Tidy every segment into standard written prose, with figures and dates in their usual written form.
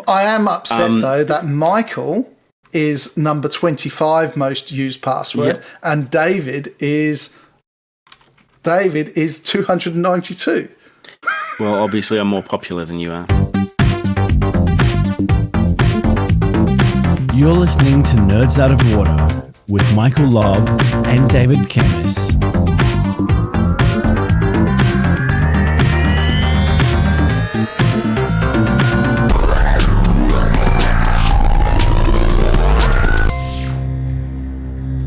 I am upset, though, that Michael is number 25 most used password, and David is 292. Well, obviously I'm more popular than you are. You're listening to Nerds Out of Water with Michael Lobb and David Camus.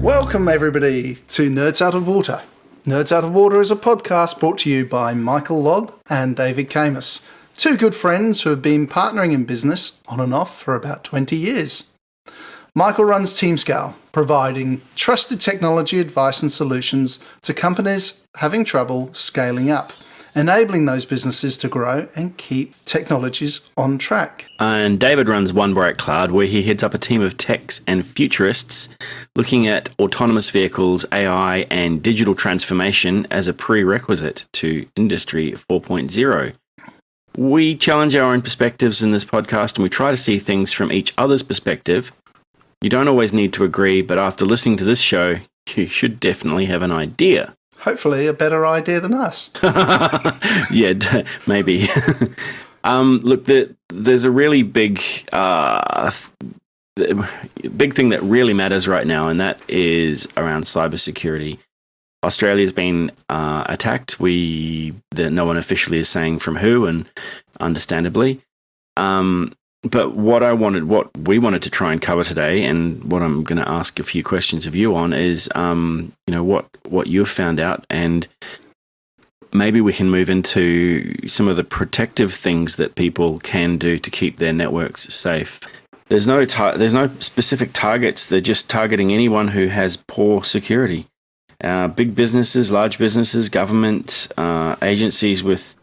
Welcome, everybody, to Nerds Out of Water. Nerds Out of Water is a podcast brought to you by Michael Lobb and David Camus, two good friends who have been partnering in business on and off for about 20 years. Michael runs TeamScale, providing trusted technology advice and solutions to companies having trouble scaling up, enabling those businesses to grow and keep technologies on track. And David runs One Bright Cloud, where he heads up a team of techs and futurists looking at autonomous vehicles, AI, and digital transformation as a prerequisite to Industry 4.0. We challenge our own perspectives in this podcast, and we try to see things from each other's perspective. You don't always need to agree, but after listening to this show, you should definitely have an idea. Hopefully a better idea than us. Yeah, maybe. Look, there's a really big thing that really matters right now, and that is around cybersecurity. Australia's been attacked. No one officially is saying from who, and understandably. But what we wanted to try and cover today, and what I'm going to ask a few questions of you on, is what you've found out, and maybe we can move into some of the protective things that people can do to keep their networks safe. There's no specific targets. They're just targeting anyone who has poor security. Big businesses, large businesses, government agencies with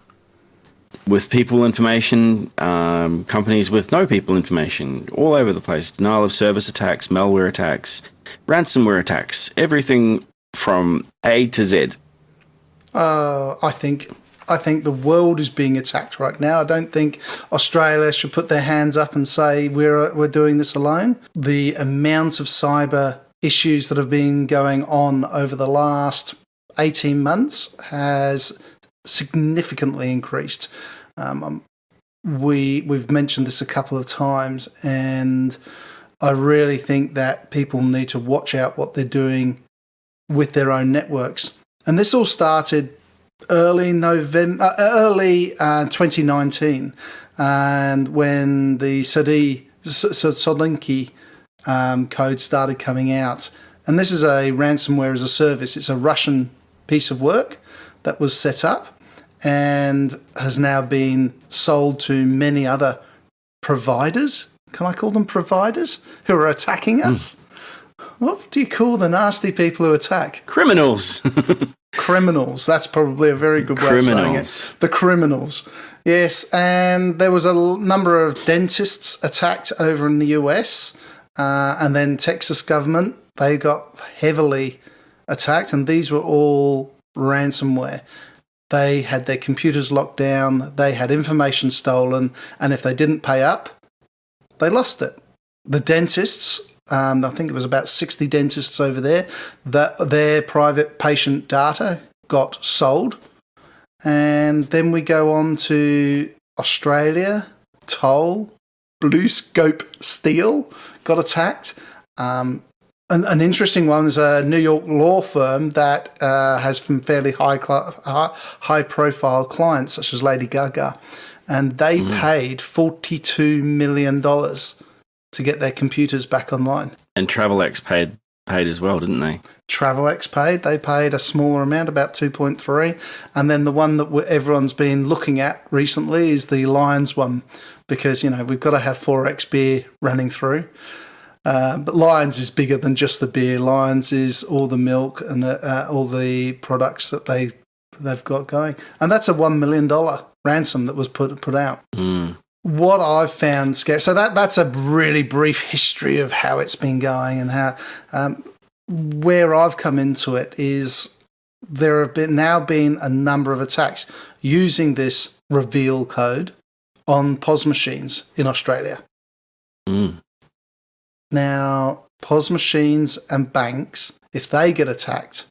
people information, companies with no people information, all over the place. Denial of service attacks, malware attacks, ransomware attacks, everything from A to Z. I think the world is being attacked right now. I don't think Australia should put their hands up and say we're doing this alone. The amount of cyber issues that have been going on over the last 18 months has significantly increased. We've mentioned this a couple of times, and I really think that people need to watch out what they're doing with their own networks. And this all started early 2019, and when the Solinki code started coming out. And this is a ransomware as a service. It's a Russian piece of work that was set up and has now been sold to many other providers. Can I call them providers? Who are attacking us? What do you call the nasty people who attack? Criminals. Criminals. That's probably a very good way of saying it. The criminals. Yes, and there was a number of dentists attacked over in the US, and then Texas government, they got heavily attacked, and these were all ransomware. They had their computers locked down, they had information stolen, and if they didn't pay up, they lost it. The dentists, I think it was about 60 dentists over there, that their private patient data got sold. And then we go on to Australia, Toll, Blue Scope Steel got attacked. An interesting one is a New York law firm that has some fairly high-profile clients, such as Lady Gaga, and they paid $42 million to get their computers back online. And Travelex paid as well, didn't they? Travelex paid. They paid a smaller amount, about 2.3. And then the one that everyone's been looking at recently is the Lions one, because, we've got to have 4X beer running through. But Lions is bigger than just the beer. Lions is all the milk and all the products that they've got going. And that's a $1 million ransom that was put out. What I've found scary. So that's a really brief history of how it's been going, and how where I've come into it is there have been a number of attacks using this reveal code on POS machines in Australia. Now, POS machines and banks, if they get attacked,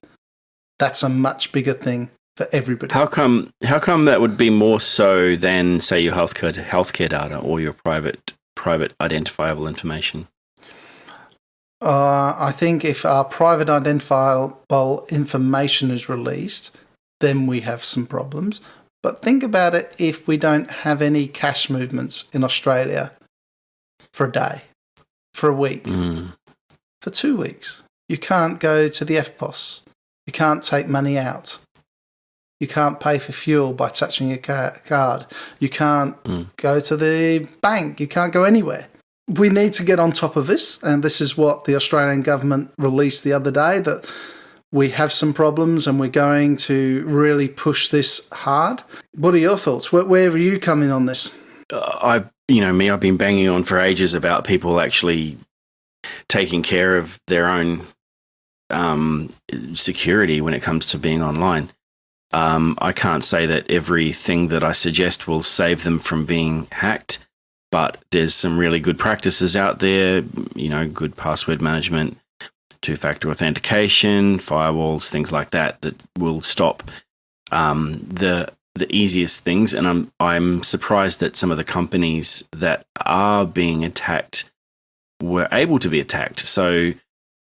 that's a much bigger thing for everybody. How come that would be more so than, say, your healthcare data or your private identifiable information? I think if our private identifiable information is released, then we have some problems. But think about it if we don't have any cash movements in Australia for a day, for a week, for 2 weeks. You can't go to the FPOS. You can't take money out. You can't pay for fuel by touching your card. You can't go to the bank. You can't go anywhere. We need to get on top of this, and this is what the Australian government released the other day, that we have some problems and we're going to really push this hard. What are your thoughts? Where are you coming on this? I've been banging on for ages about people actually taking care of their own security when it comes to being online. I can't say that everything that I suggest will save them from being hacked, but there's some really good practices out there, good password management, two-factor authentication, firewalls, things like that will stop the easiest things. And I'm surprised that some of the companies that are being attacked were able to be attacked. So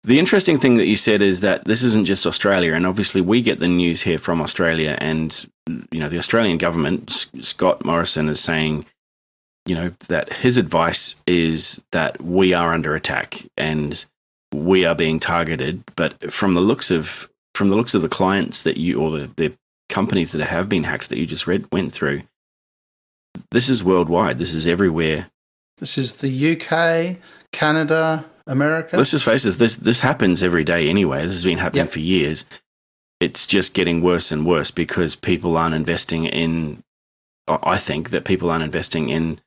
the interesting thing that you said is that this isn't just Australia, and obviously we get the news here from Australia, and the Australian government, Scott Morrison, is saying that his advice is that we are under attack and we are being targeted. But from the looks of the clients that the companies that have been hacked that you just went through, this is worldwide. This is everywhere. This is the UK, Canada, America. Let's just face it, this happens every day anyway. This has been happening for years. It's just getting worse and worse because people aren't investing in, I think that people aren't investing in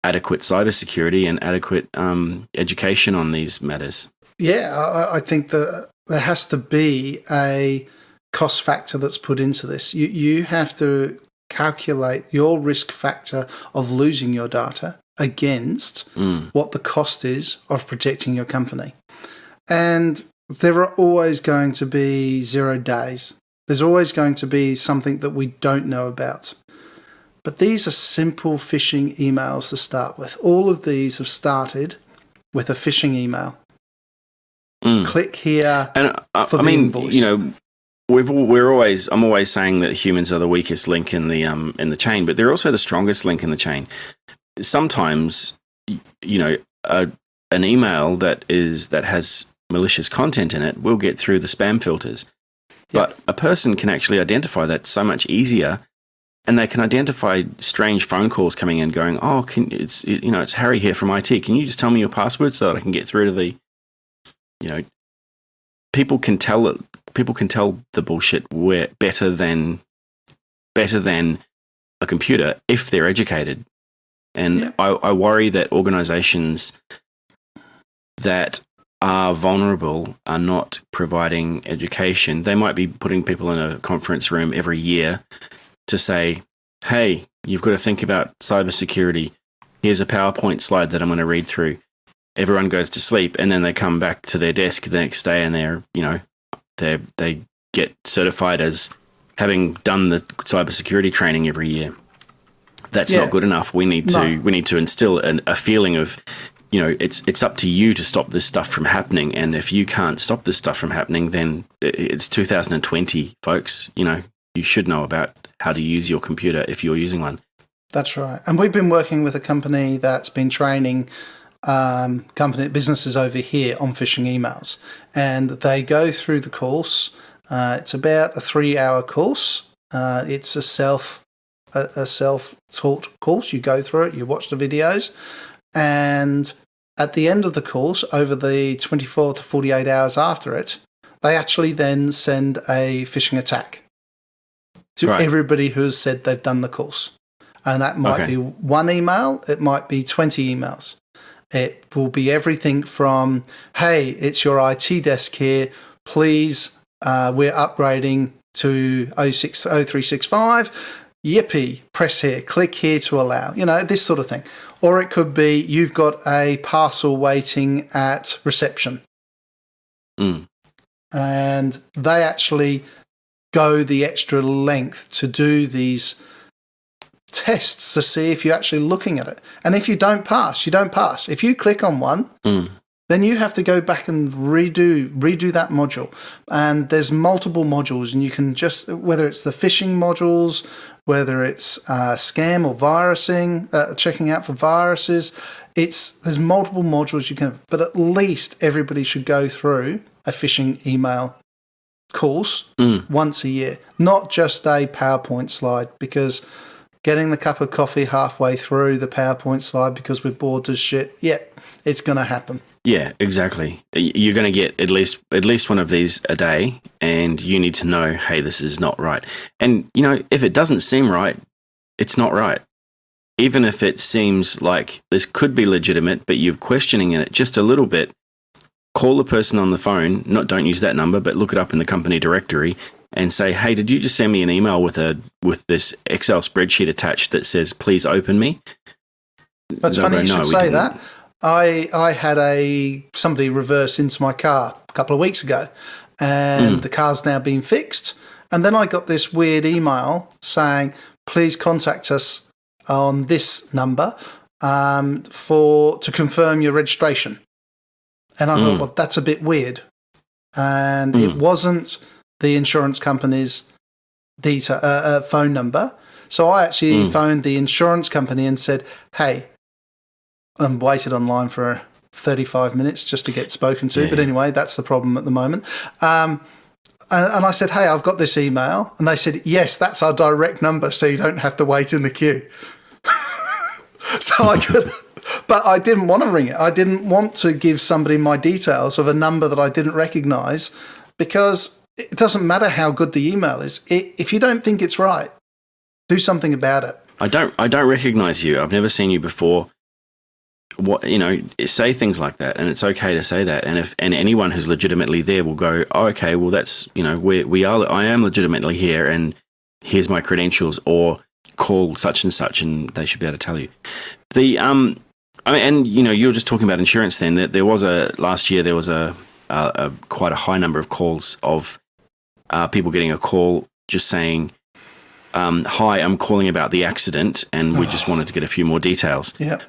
adequate cybersecurity and adequate education on these matters. Yeah, I think that there has to be a cost factor that's put into this. You have to calculate your risk factor of losing your data against what the cost is of protecting your company. And there are always going to be 0 days. There's always going to be something that we don't know about. But these are simple phishing emails to start with. All of these have started with a phishing email. Click here for the invoice. I'm always saying that humans are the weakest link in the chain, but they're also the strongest link in the chain. Sometimes, an email that has malicious content in it will get through the spam filters, but a person can actually identify that so much easier. And they can identify strange phone calls coming in going, it's Harry here from IT. Can you just tell me your password so that I can get through to the, people can tell the bullshit better than a computer if they're educated. And I worry that organizations that are vulnerable are not providing education. They might be putting people in a conference room every year to say, hey, you've got to think about cybersecurity. Here's a PowerPoint slide that I'm going to read through. Everyone goes to sleep, and then they come back to their desk the next day, and they get certified as having done the cybersecurity training every year. That's not good enough. We need to instill a feeling of, it's up to you to stop this stuff from happening. And if you can't stop this stuff from happening, then it's 2020, folks. You should know about how to use your computer if you're using one. That's right. And we've been working with a company that's been training businesses over here on phishing emails. And they go through the course. It's about a 3-hour course. It's a self-taught course. You go through it, you watch the videos, and at the end of the course, over the 24 to 48 hours after it, they actually then send a phishing attack to everybody who has said they've done the course. And that might be one email, it might be 20 emails. It will be everything from, hey, it's your IT desk here, please, we're upgrading to 0365. yippee, press here, click here to allow, this sort of thing. Or it could be you've got a parcel waiting at reception. And they actually go the extra length to do these tests to see if you're actually looking at it. And if you don't pass, you don't pass. If you click on one, then you have to go back and redo that module. And there's multiple modules, and you can just, whether it's the phishing modules, whether it's scam or virusing, checking out for viruses, there's multiple modules you can, but at least everybody should go through a phishing email course once a year, not just a PowerPoint slide, because getting the cup of coffee halfway through the PowerPoint slide because we're bored as shit, it's going to happen. Yeah, exactly. You're going to get at least one of these a day, and you need to know, hey, this is not right. And, if it doesn't seem right, it's not right. Even if it seems like this could be legitimate, but you're questioning it just a little bit, call the person on the phone, don't use that number, but look it up in the company directory and say, hey, did you just send me an email with this Excel spreadsheet attached that says, please open me? That's funny you should say that. I had somebody reverse into my car a couple of weeks ago, and the car's now been fixed. And then I got this weird email saying, please contact us on this number to confirm your registration. And I thought, well, that's a bit weird. And it wasn't the insurance company's phone number. So I actually phoned the insurance company and said, hey, and waited online for 35 minutes just to get spoken to. Yeah. But anyway, that's the problem at the moment. And I said, hey, I've got this email. And they said, yes, that's our direct number, so you don't have to wait in the queue. So I could... But I didn't want to ring it. I didn't want to give somebody my details of a number that I didn't recognise, because it doesn't matter how good the email is. If you don't think it's right, do something about it. I don't recognise you. I've never seen you before. Say things like that, and it's okay to say that. And anyone who's legitimately there will go, oh, okay, well, that's, I am legitimately here, and here's my credentials, or call such and such, and they should be able to tell you. You were just talking about insurance then. Last year there was a quite a high number of calls of people getting a call just saying, hi, I'm calling about the accident, and we just wanted to get a few more details. Yeah.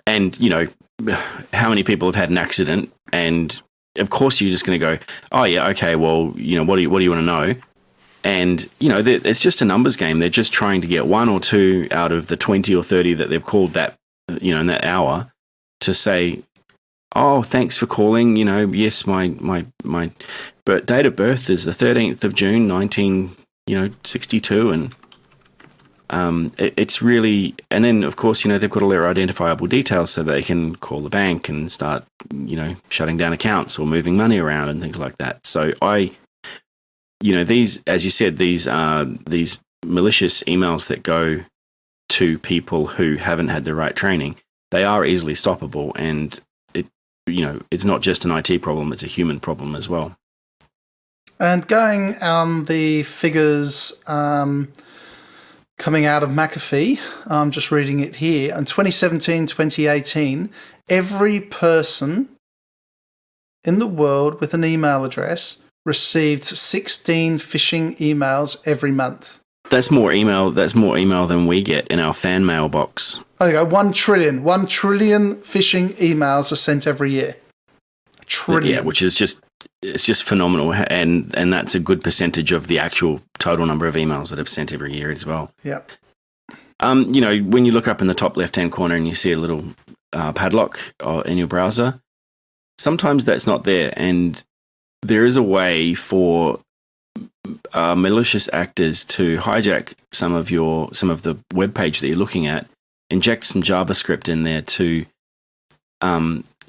And, how many people have had an accident? And of course you're just going to go, oh yeah, okay, well, what do you want to know? And, it's just a numbers game. They're just trying to get one or two out of the 20 or 30 that they've called that, in that hour, to say, oh, thanks for calling. Yes, my date of birth is the 13th of June, 1962. And it's really, and then of course, they've got all their identifiable details so they can call the bank and start, shutting down accounts or moving money around and things like that. So these, as you said, these malicious emails that go to people who haven't had the right training, they are easily stoppable, and it's not just an IT problem, it's a human problem as well. And going on the figures coming out of McAfee, I'm just reading it here, in 2017-2018, every person in the world with an email address received 16 phishing emails every month. That's more email than we get in our fan mailbox. There you go. 1 trillion phishing emails are sent every year. A trillion. Yeah, which is just phenomenal, and that's a good percentage of the actual total number of emails that are sent every year as well. Yeah. When you look up in the top left-hand corner and you see a little padlock in your browser, sometimes that's not there, and there is a way for malicious actors to hijack some of the web page that you're looking at, inject some JavaScript in there to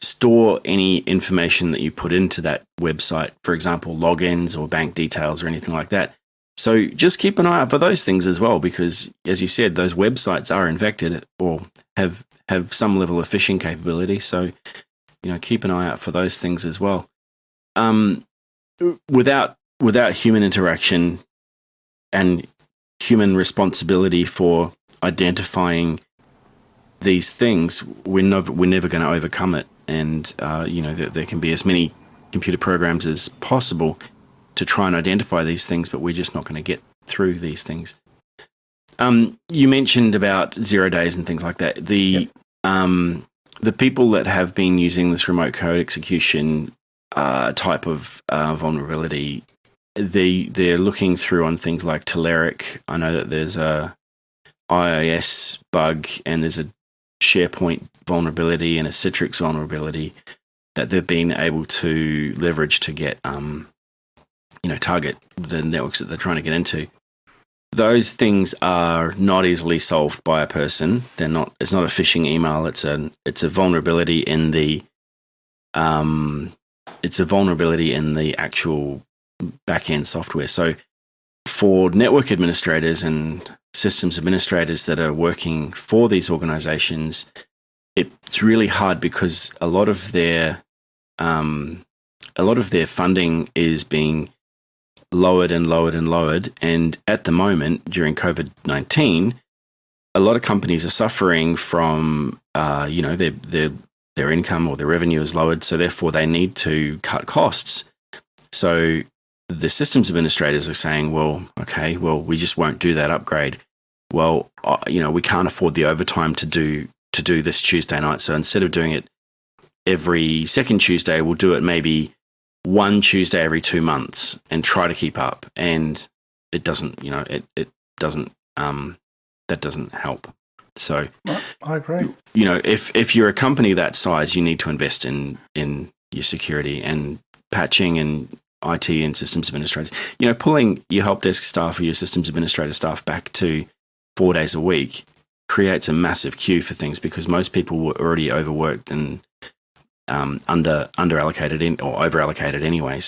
store any information that you put into that website, for example, logins or bank details or anything like that. So just keep an eye out for those things as well, because as you said, those websites are infected or have some level of phishing capability. So, keep an eye out for those things as well. Without human interaction, and human responsibility for identifying these things, we're never going to overcome it. And there can be as many computer programs as possible to try and identify these things, but we're just not going to get through these things. You mentioned about 0 days and things like that. The people that have been using this remote code execution type of vulnerability, they're looking through on things like Telerik. I know that there's a IIS bug and there's a SharePoint vulnerability and a Citrix vulnerability that they've been able to leverage to get, target the networks that they're trying to get into. Those things are not easily solved by a person. They're not. It's not a phishing email. It's a vulnerability in the actual back-end software. So for network administrators and systems administrators that are working for these organizations, it's really hard because a lot of their funding is being lowered and lowered and lowered. And at the moment, during COVID-19, a lot of companies are suffering from, their income or their revenue is lowered. So therefore they need to cut costs. So the systems administrators are saying, we just won't do that upgrade. Well, we can't afford the overtime to do this Tuesday night. So instead of doing it every second Tuesday, we'll do it maybe one Tuesday every 2 months and try to keep up. And it doesn't, that doesn't help. So I agree. If you're a company that size, you need to invest in your security and patching and IT and systems administrators. Pulling your help desk staff or your systems administrator staff back to 4 days a week creates a massive queue for things because most people were already overworked and under allocated or over allocated anyway.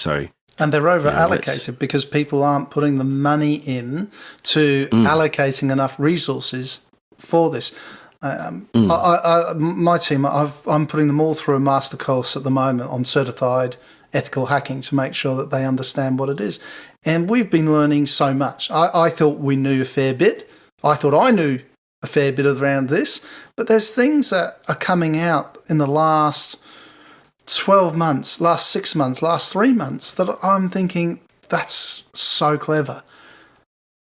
And they're over allocated because people aren't putting the money in to allocating enough resources for this. My team, I'm putting them all through a master course at the moment on certified ethical hacking to make sure that they understand what it is. And we've been learning so much. I thought we knew a fair bit. I thought I knew a fair bit around this, but there's things that are coming out in the last 12 months, last 6 months, last 3 months that I'm thinking that's so clever.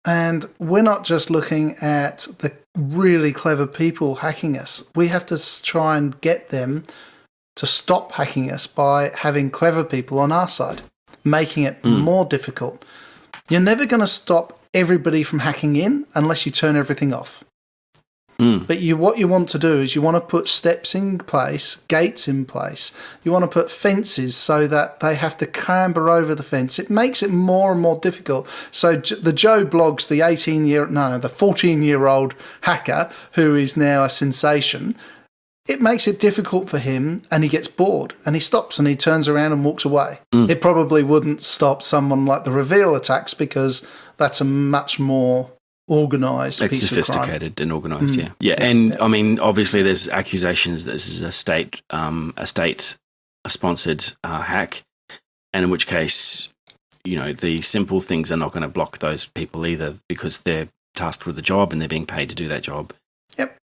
And we're not just looking at the really clever people hacking us. We have to try and get them to stop hacking us by having clever people on our side, making it more difficult. You're never going to stop everybody from hacking in unless you turn everything off. But what you want to do is you want to put steps in place, gates in place. You want to put fences so that they have to clamber over the fence. It makes it more and more difficult. So the Joe Bloggs, the 14-year-old hacker who is now a sensation, it makes it difficult for him and he gets bored and he stops and he turns around and walks away. It probably wouldn't stop someone like the Reveal attacks because that's a much more organised piece of crime. It's sophisticated and organised, yeah. And I mean, obviously, there's accusations that this is a state-sponsored hack, and in which case, the simple things are not going to block those people either because they're tasked with the job and they're being paid to do that job. Yep.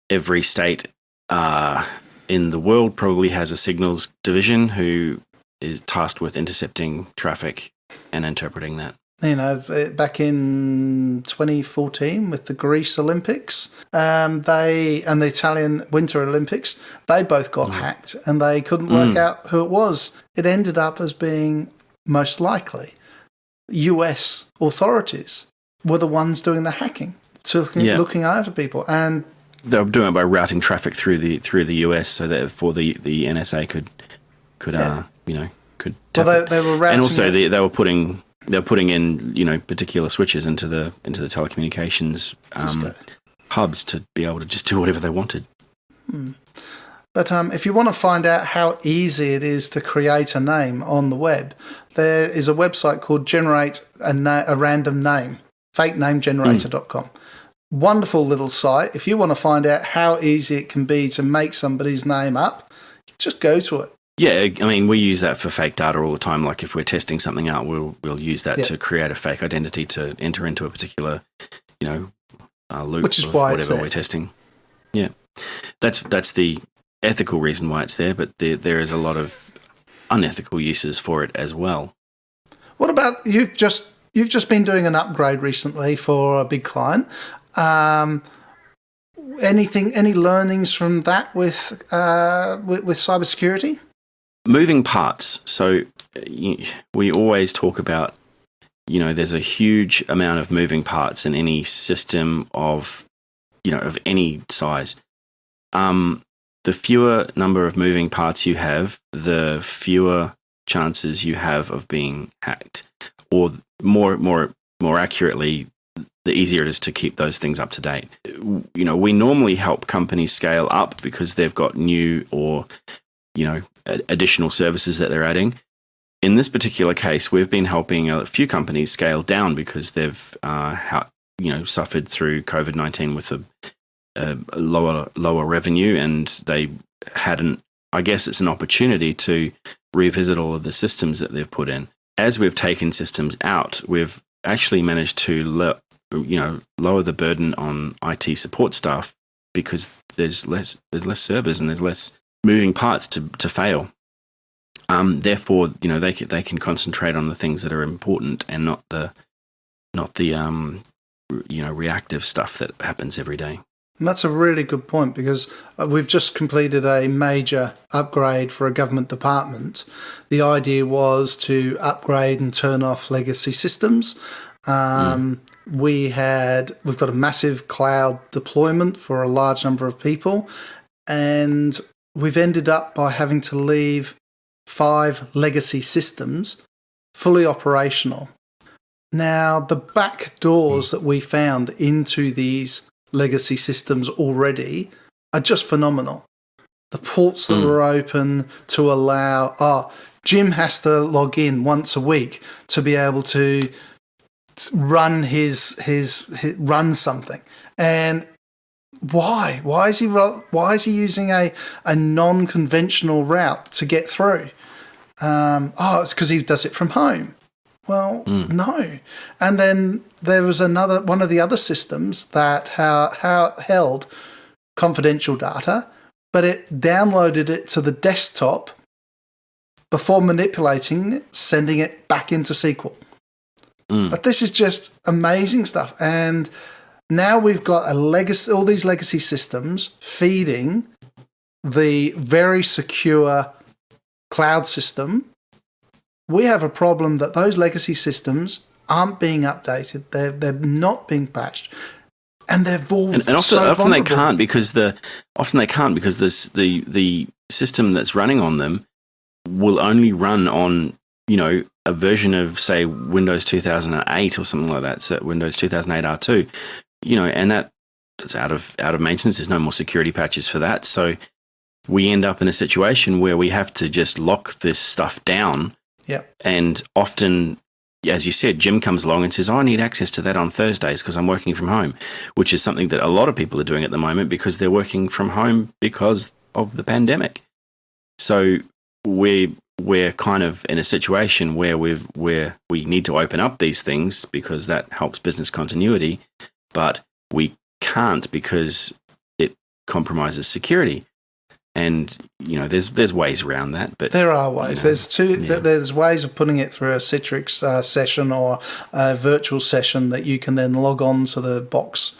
Every state in the world probably has a signals division who is tasked with intercepting traffic and interpreting that. Back in 2014 with the Greece Olympics, and the Italian Winter Olympics, they both got hacked and they couldn't work out who it was. It ended up as being most likely US authorities were the ones doing the hacking, looking after people, and they were doing it by routing traffic through the US so that for the NSA could tap it. They were routing, and also they were putting in particular switches into the telecommunications hubs to be able to just do whatever they wanted. But if you want to find out how easy it is to create a name on the web, there is a website called Generate a Random Name, fakenamegenerator.com. Wonderful little site. If you want to find out how easy it can be to make somebody's name up, just go to it. Yeah, I mean, we use that for fake data all the time. Like if we're testing something out, we'll use that to create a fake identity to enter into a particular loop, which is why whatever we're testing. Yeah, that's the ethical reason why it's there, but there is a lot of unethical uses for it as well. What about you've just been doing an upgrade recently for a big client? Any learnings from that with cybersecurity? Moving parts. So we always talk about, there's a huge amount of moving parts in any system of any size. The fewer number of moving parts you have, the fewer chances you have of being hacked, or more accurately, the easier it is to keep those things up to date. We normally help companies scale up because they've got new or additional services that they're adding. In this particular case, we've been helping a few companies scale down because they've suffered through COVID-19 with a lower revenue, and they hadn't. I guess it's an opportunity to revisit all of the systems that they've put in. As we've taken systems out, we've actually managed to lower the burden on IT support staff because there's less servers and there's less moving parts to fail. Therefore, they can concentrate on the things that are important and not the reactive stuff that happens every day. And that's a really good point, because we've just completed a major upgrade for a government department. The idea was to upgrade and turn off legacy systems. We've got a massive cloud deployment for a large number of people, and we've ended up by having to leave 5 legacy systems fully operational. Now, the back doors that we found into these legacy systems already are just phenomenal. The ports that were open to allow, Jim has to log in once a week to be able to run run something. And why is he using a non-conventional route to get through? It's because he does it from home. Well, no. And then there was one of the other systems that held confidential data, but it downloaded it to the desktop before manipulating it, sending it back into SQL. But this is just amazing stuff. And now we've got all these legacy systems feeding the very secure cloud system. We have a problem that those legacy systems aren't being updated. They're not being patched, and they're all and often they can't because the system that's running on them will only run on a version of, say, Windows 2008 or something like that. So Windows 2008 R2, and that's out of maintenance. There's no more security patches for that. So we end up in a situation where we have to just lock this stuff down. Yep. And often, as you said, Jim comes along and says, I need access to that on Thursdays because I'm working from home, which is something that a lot of people are doing at the moment because they're working from home because of the pandemic. So we're kind of in a situation where we need to open up these things because that helps business continuity, but we can't because it compromises security. And there's ways around that, but there are ways. There's ways of putting it through a Citrix session or a virtual session that you can then log on to the box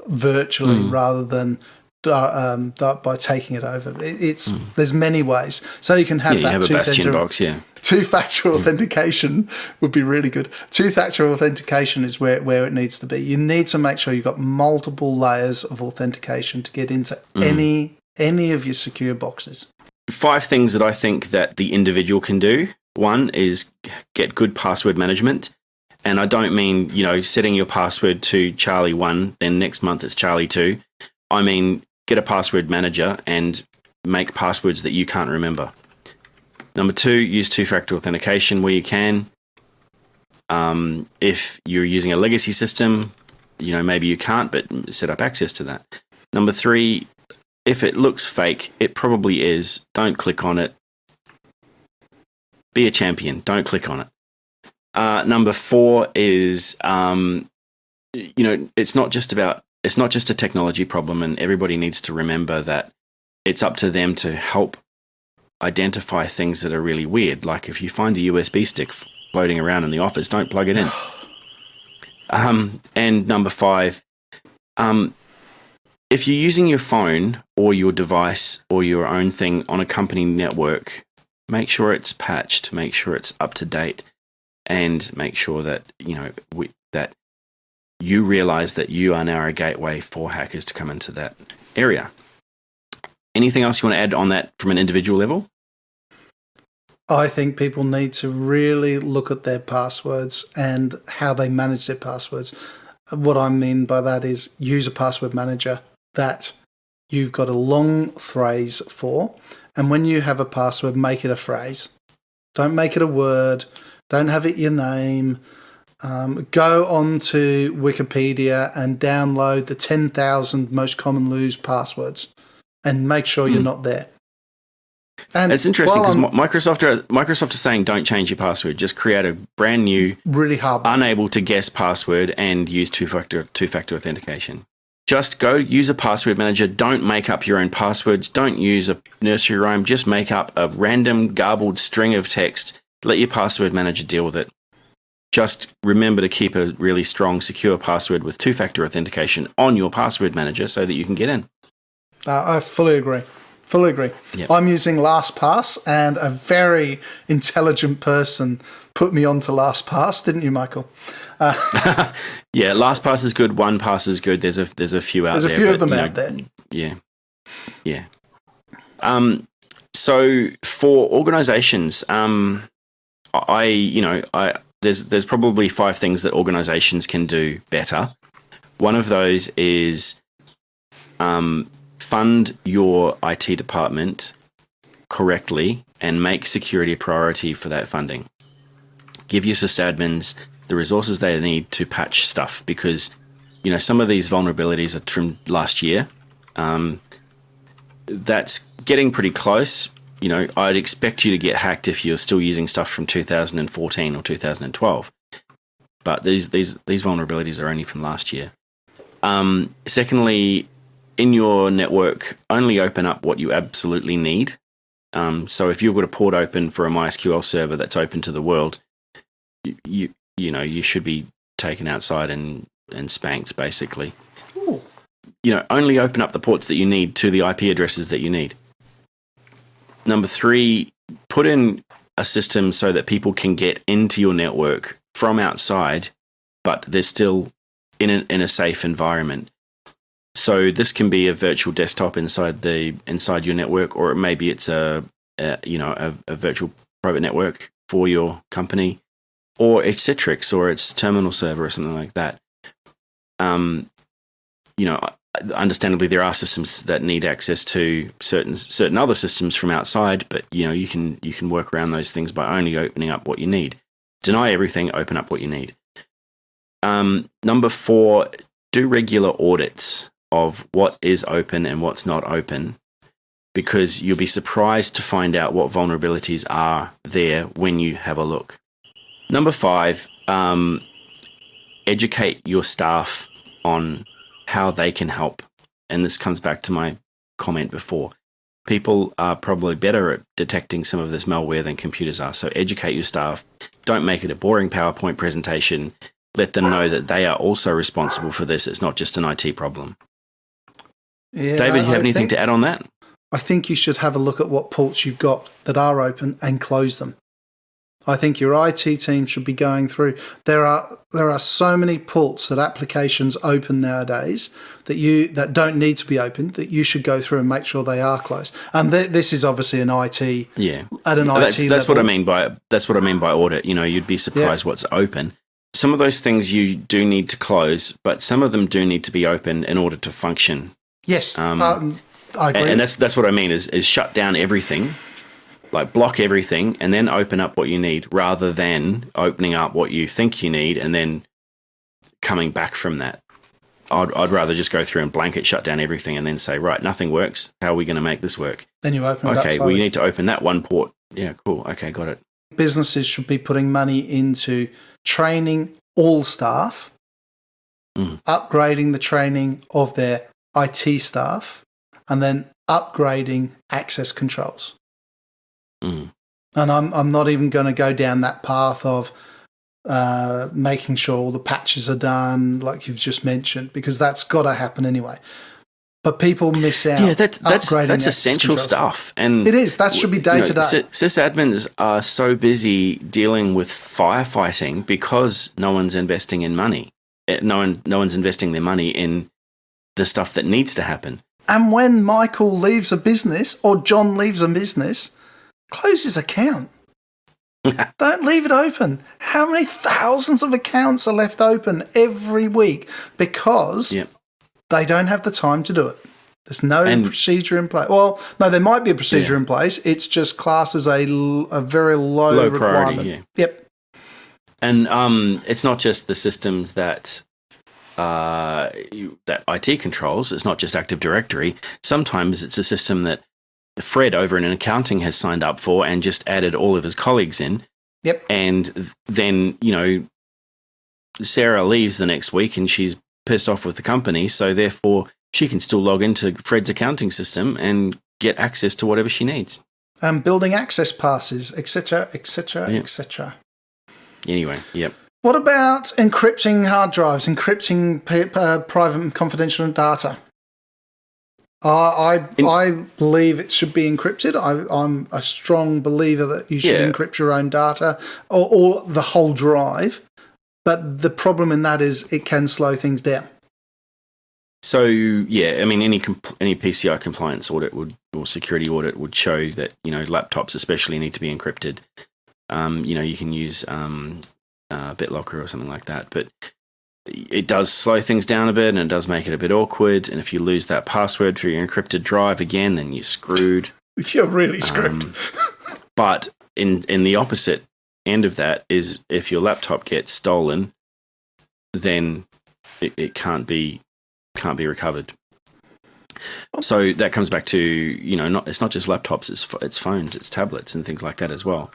virtually rather than by taking it over. There's many ways, so you can have that. You have a Bastion box, Two-factor authentication would be really good. Two-factor authentication is where it needs to be. You need to make sure you've got multiple layers of authentication to get into any of your secure boxes. 5 things that I think that the individual can do. 1 is get good password management. And I don't mean, setting your password to Charlie 1, then next month it's Charlie 2. I mean, get a password manager and make passwords that you can't remember. Number 2, use two-factor authentication where you can. If you're using a legacy system, maybe you can't, but set up access to that. Number 3, if it looks fake, it probably is. Don't click on it. Be a champion. Don't click on it. Number 4 is it's not just a technology problem, and everybody needs to remember that it's up to them to help identify things that are really weird. Like if you find a USB stick floating around in the office, don't plug it in. And number 5, if you're using your phone or your device or your own thing on a company network, make sure it's patched, make sure it's up to date, and make sure that that you realize that you are now a gateway for hackers to come into that area. Anything else you want to add on that from an individual level? I think people need to really look at their passwords and how they manage their passwords. What I mean by that is use a password manager that you've got a long phrase for. And when you have a password, make it a phrase. Don't make it a word. Don't have it your name. Go on to Wikipedia and download the 10,000 most commonly used passwords and make sure you're not there. And it's interesting because Microsoft is saying don't change your password. Just create a brand new, really hard, unable to guess password and use two-factor authentication. Just go use a password manager. Don't make up your own passwords. Don't use a nursery rhyme. Just make up a random garbled string of text. Let your password manager deal with it. Just remember to keep a really strong, secure password with two-factor authentication on your password manager so that you can get in. I fully agree. Fully agree. Yep. I'm using LastPass, and a very intelligent person put me onto LastPass, didn't you, Michael? Yeah, LastPass is good. OnePass is good. There's a few out there. There's a few of them out there. Yeah. So for organizations, there's probably 5 things that organizations can do better. One of those is fund your IT department correctly and make security a priority for that funding. Give your sysadmins the resources they need to patch stuff, because some of these vulnerabilities are from last year. That's getting pretty close. I'd expect you to get hacked if you're still using stuff from 2014 or 2012. But these vulnerabilities are only from last year. Secondly, in your network, only open up what you absolutely need. So if you've got a port open for a MySQL server that's open to the world, you should be taken outside and spanked, basically. Ooh. Only open up the ports that you need to the IP addresses that you need. Number 3, put in a system so that people can get into your network from outside, but they're still in a safe environment. So this can be a virtual desktop inside your network, or maybe it's a virtual private network for your company, or it's Citrix, or it's terminal server, or something like that. Understandably, there are systems that need access to certain other systems from outside, but you can work around those things by only opening up what you need. Deny everything, open up what you need. Number 4, do regular audits of what is open and what's not open, because you'll be surprised to find out what vulnerabilities are there when you have a look. Number 5, educate your staff on how they can help. And this comes back to my comment before. People are probably better at detecting some of this malware than computers are. So educate your staff. Don't make it a boring PowerPoint presentation. Let them know that they are also responsible for this. It's not just an IT problem. Yeah, David, do you have anything to add on that? I think you should have a look at what ports you've got that are open and close them. I think your IT team should be going through. There are so many ports that applications open nowadays that don't need to be opened, that you should go through and make sure they are closed. And this is obviously an IT. Yeah. At an IT level. That's what I mean by audit. You'd be surprised what's open. Some of those things you do need to close, but some of them do need to be open in order to function. Yes, I agree. And that's what I mean is shut down everything, like block everything, and then open up what you need, rather than opening up what you think you need and then coming back from that. I'd rather just go through and blanket shut down everything and then say, right, nothing works. How are we going to make this work? Then you open it up. Okay, well, you need to open that one port. Yeah, cool. Okay, got it. Businesses should be putting money into training all staff upgrading the training of their IT staff, and then upgrading access controls. And I'm not even going to go down that path of making sure all the patches are done, like you've just mentioned, because that's got to happen anyway. But people miss out. Yeah, that's essential stuff, and it is. That should be day to day. Sysadmins are so busy dealing with firefighting because no one's investing in money. No one's investing their money in the stuff that needs to happen. And when Michael leaves a business or John leaves a business, close his account. Don't leave it open. How many thousands of accounts are left open every week because they don't have the time to do it? There's no procedure in place. Well, no, there might be a procedure in place. It's just classed as a very low requirement. Priority, Yep. And it's not just the systems that IT controls. It's not just Active Directory. Sometimes it's a system that Fred over in accounting has signed up for and just added all of his colleagues in. Yep. And then, Sarah leaves the next week and she's pissed off with the company. So therefore she can still log into Fred's accounting system and get access to whatever she needs. Building access passes, etc., etc., etc. Anyway, yep. What about encrypting hard drives, encrypting private and confidential data? I believe it should be encrypted. I'm a strong believer that you should encrypt your own data or the whole drive. But the problem in that is it can slow things down. So, any PCI compliance audit or security audit would show that, laptops especially need to be encrypted. You can use BitLocker or something like that, but it does slow things down a bit and it does make it a bit awkward. And if you lose that password for your encrypted drive again, then you're screwed. You're really screwed. But in the opposite end of that is if your laptop gets stolen, then it can't be recovered. So that comes back to, it's not just laptops, it's phones, it's tablets and things like that as well.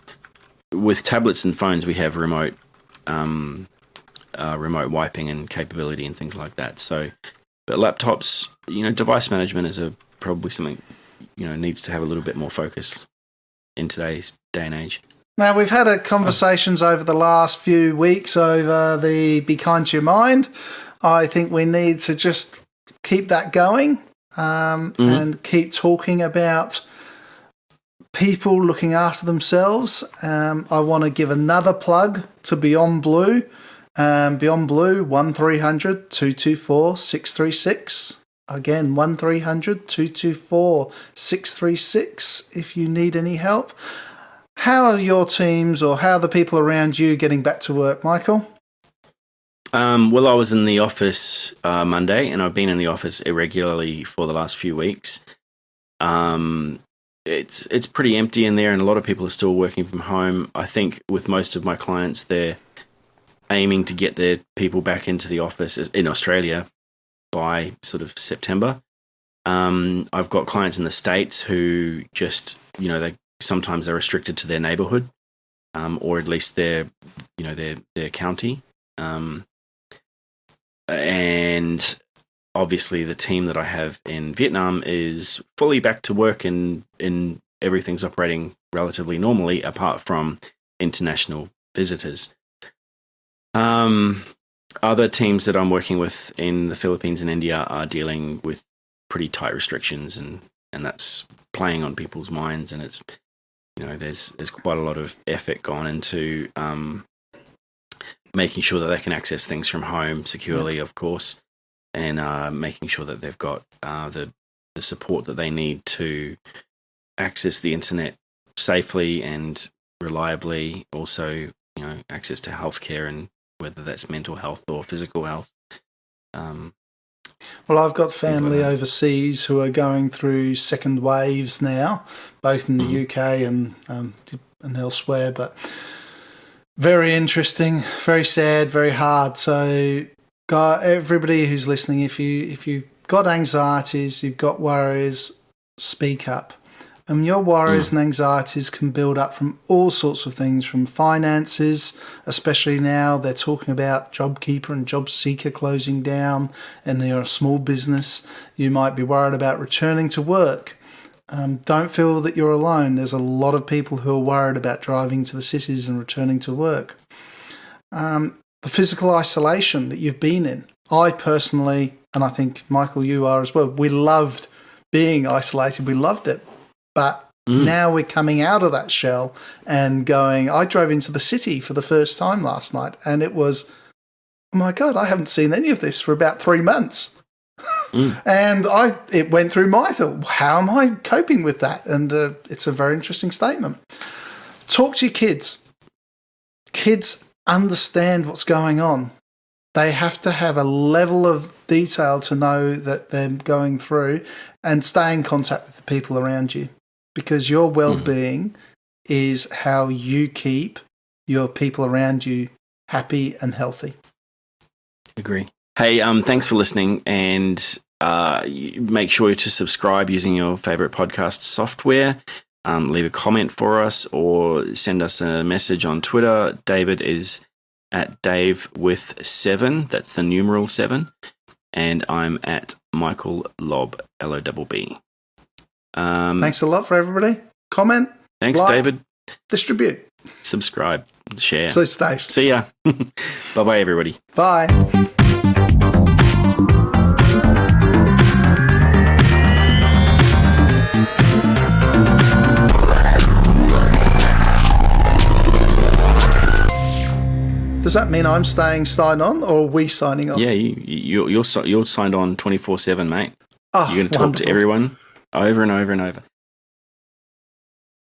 With tablets and phones, we have remote wiping and capability and things like that. So, but laptops, device management is probably something, needs to have a little bit more focus in today's day and age. Now, we've had conversations over the last few weeks over the Be Kind to Your Mind. I think we need to just keep that going and keep talking about people looking after themselves. I want to give another plug to Beyondblue. Beyondblue, 1300 224 636. Again, 1300 224 636 if you need any help. How are your teams or how are the people around you getting back to work, Michael? Well, I was in the office Monday, and I've been in the office irregularly for the last few weeks. It's pretty empty in there, and a lot of people are still working from home. I think with most of my clients, they're aiming to get their people back into the office in Australia by sort of September. I've got clients in the States who just, sometimes they're restricted to their neighborhood, or at least their county. And obviously the team that I have in Vietnam is fully back to work and everything's operating relatively normally apart from international visitors. Other teams that I'm working with in the Philippines and India are dealing with pretty tight restrictions and that's playing on people's minds, and it's, there's quite a lot of effort gone into making sure that they can access things from home securely, of course, and making sure that they've got the support that they need to access the internet safely and reliably. Also, access to healthcare, and whether that's mental health or physical health. Well, I've got family overseas who are going through second waves now, both in the UK and elsewhere, but very interesting, very sad, very hard. So, everybody who's listening, if you've got anxieties, you've got worries, speak up. And your worries and anxieties can build up from all sorts of things, from finances, especially now they're talking about JobKeeper and JobSeeker closing down, and you're a small business. You might be worried about returning to work. Don't feel that you're alone. There's a lot of people who are worried about driving to the cities and returning to work. The physical isolation that you've been in. I personally, and I think, Michael, you are as well, we loved being isolated. We loved it. But now we're coming out of that shell and going, I drove into the city for the first time last night, and it was, oh my God, I haven't seen any of this for about 3 months. And it went through my thought, how am I coping with that? And it's a very interesting statement. Talk to your kids. Kids understand what's going on. They have to have a level of detail to know that they're going through, and stay in contact with the people around you, because your well-being is how you keep your people around you happy and healthy. Agree. Hey, thanks for listening, and make sure to subscribe using your favorite podcast software. Leave a comment for us or send us a message on Twitter. David is at Dave with 7. That's the numeral 7. And I'm at Michael Lobb, Lobb. Thanks a lot for everybody. Comment. Thanks, like, David. Distribute. Subscribe. Share. So stay. See ya. Bye-bye, everybody. Bye. Does that mean I'm staying signed on, or are we signing off? Yeah, you're signed on 24/7, mate. Oh, you're going to talk to everyone over and over and over.